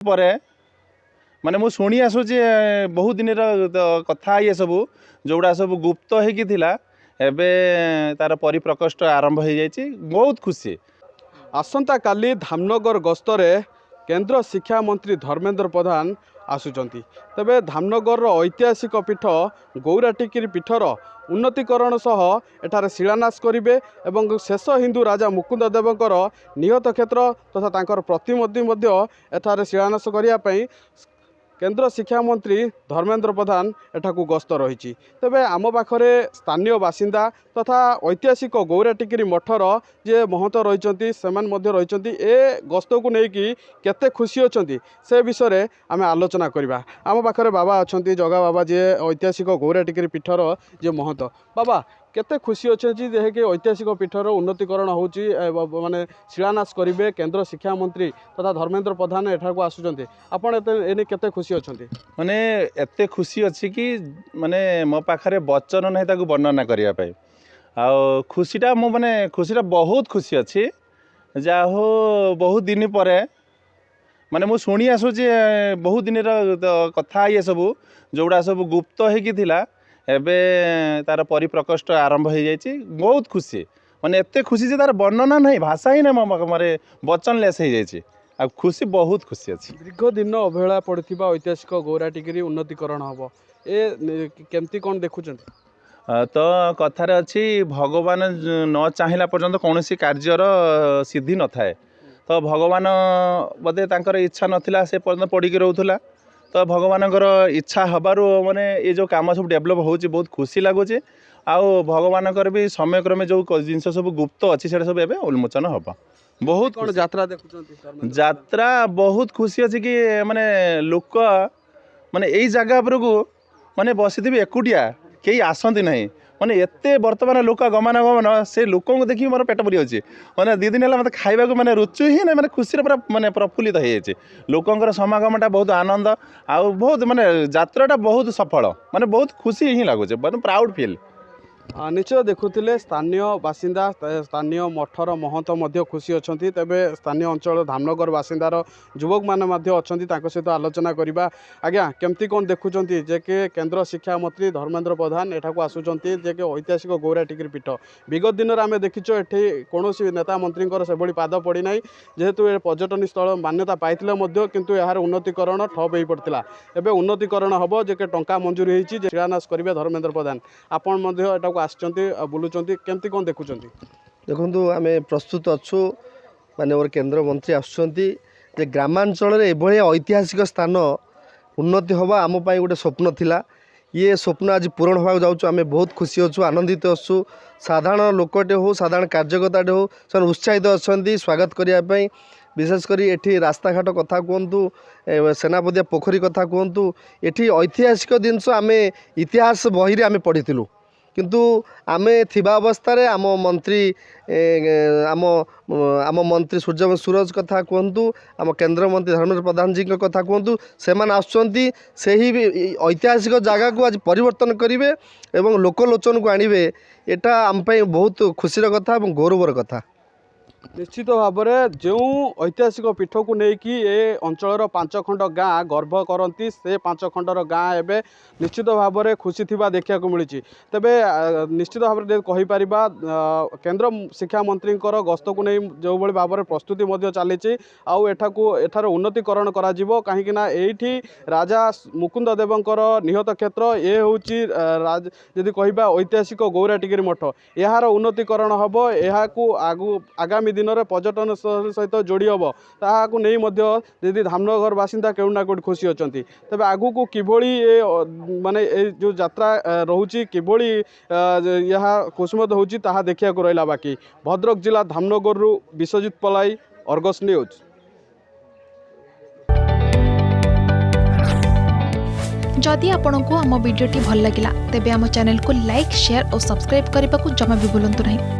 ପରେ माने मु शुणी आसूची बहुत दिन कथा ये सब जोड़ा सब गुप्त होगी एबे तार परिप्रकोष्ठ आरंभ हो जाइए बहुत खुशी। आसंता काली धामनगर गस्तरे केंद्र शिक्षा मंत्री धर्मेंद्र प्रधान आसुचंती। तेबे धामनगर ऐतिहासिक पीठ गौराटिकिरी पीठर उन्नतीकरण सह एठारे शिलान्यास करिवे एवं शेष हिंदू राजा मुकुंद देवकर निहत क्षेत्र तथा तांकर प्रतिमूर्ति मध्य एठारे शिलान्यास करिया पई केंद्र शिक्षा मंत्री धर्मेंद्र प्रधान एठाकू गस्त रही। तेबे आम पाखरे स्थानीय बासिंदा तथा ऐतिहासिक गौराटिकिरी मठर जे महंत रही रही ए गस्त को लेकिन केते खुशी अच्छी से विषय आम आलोचना करवा। आम पाखरे बाबा अच्छा जगा बाबा जे ऐतिहासिक गौराटिकिरी पीठर जे महंत बाबा केते खुशी अच्छे कि ऐतिहासिक पीठर उन्नतीकरण होची माने शिलान्यास करेंगे केंद्र शिक्षा मंत्री तथा धर्मेंद्र प्रधान एठाकू आसुचंती आपण एने केते खुशी अच्छे माने एते खुशी अच्छी कि माने मो पाखरे वचन नहीं ताकू वर्णना करिया पाई आ खुशीटा मो माने खुशीटा बहुत खुशी अच्छी जा हो बहुत दिन पर माने मु शुणी आसूची बहुत दिन कथा ये सब जोड़ा सब गुप्त होगी एबे तार परिप्रकोष्ठ आरंभ हो जाइए बहुत खुशी माने एते खुशी जे तार वर्णना नहीं भाषा ही नहीं मारे वचन लेस हो जाइए आ खुशी बहुत खुशी अच्छी। दीर्घ दिन अवहेला पड़ता ऐतिहासिक गौराटिकिरी उन्नतीकरण हम ए केमती कौन देखुं तो कथार अच्छी भगवान न चाहिला पर्यंत कौन सी कार्यर सिद्धि न थाए तो भगवान बोधे तांकर इच्छा नथिला से पर्यंत पड़ी रोला तो भगवान इच्छा हबारू माने ये जो काम सब डेभलप होची बहुत खुशी लगुच आउ भगवान भी समय क्रमे जो जिनस सब गुप्त अच्छी से सब एवं उन्मोचन हम बहुत कौन यात्रा देखुं यात्रा बहुत खुशी अच्छी कि माने लोक माने यही जगह को माने बसी एकुटिया कहीं आसती ना माने एते वर्तमान लोक गमनागमन से लोक को देखिए मोर पेट भरी अच्छे मैंने 2 दिन है मतलब खावा मैंने रुचु ही ना मैंने खुशी पूरा माने प्रफुल्लित हो जाए लोकंर समागमटा बहुत आनंद आउ बहुत माने यात्राटा बहुत सफल माने बहुत खुशी ही लगुच माने प्राउड फील। निश्चय देखुले स्थानीय बासिंदा स्थानीय मठर महंत खुशी अच्छा तेबे स्थानीय अंचल धामनगर बासिंदार युवक मैंने अच्छा सहित आलोचना करवा। आज्ञा केमती कौन देखुं जे कि केंद्र शिक्षा मंत्री धर्मेंद्र प्रधान एठाकू आसुंच जे कि ऐतिहासिक गौराटिकिरी पीठ विगत दिन में आम देखीचु एठी कौन नेता मंत्री से पाद पड़ी ना जेहेतु पर्यटन स्थल मान्यता पाइथिले किंतु यार उन्नतीकरण ठप हो पड़ता एवं उन्नतीकरण हम जे टंका मंजूरी होती शिलान्यास करेंगे धर्मेंद्र प्रधान आपण आसचंती बुलुचंती केमती कौन देखुं देखु आम प्रस्तुत अच्छु माने और केंद्र मंत्री आसुचंती जे ग्रामांचल एभली ऐतिहासिक स्थान उन्नति हवा आम पाई गोटे स्वप्न थिला ये स्वप्न आज पूरण होगा जाऊँ आम बहुत खुशी अच्छु आनंदित अच्छु साधारण लोकटे हो साधारण कार्यकर्ताटे हो से उत्साहित अच्छा स्वागत करने विशेषकर एठी रास्ता घाट कथा कहतु सेनापतिया पोखरी कथा कहतु एठी ऐतिहासिक जिनस आम इतिहास बही आम पढ़ी किंतु आमे थिबा अवस्था रे आम मंत्री आम आम मंत्री सूर्यवंशी सूरज कथा कहतु आम केंद्र मंत्री धर्मेंद्र प्रधान जी कथा कहतु से आसुँच से ही ऐतिहासिक जगह को आज परिवर्तन करेंगे एवं लोकलोचन को आणवे एटा आम बहुत खुशी कथा और गौरवर कथा। निश्चित भाव में जो ऐतिहासिक पीठ को लेकिन ए अंचल 5 खंड गाँ गर्व करती से 5 खंडर गाँ एवं निश्चित भाव में खुशी थी देखा मिली तेबे निश्चित भाव में कहीपर केंद्र शिक्षा मंत्री गस्त को नहीं जो भाव में प्रस्तुति चली एठार उन्नतीकरण कहीं राजा मुकुंद देवकर निहत क्षेत्र ये हूँ जदि कह ऐतिहासिक गौराटिकिरी मठ यार उन्नतीकरण हम यह आगामी दिन में पर्यटन सहित जोड़ी हम ताकू नहीं धामनगर बासिंदा केउ ना कोटी खुशी अच्छा तेज आगू को किभली माने जो यात्रा रोची किभली यह कुसुमत होची ताहा देखिया को रहिला बाकी। भद्रक जिला धामनगर विश्वजित पलाई अर्गस न्यूज। जदि आपंक आम भिडी भल लगा तेब आम चैनल को लाइक शेयर और सब्सक्राइब करने को जमा भी भूलु नहीं।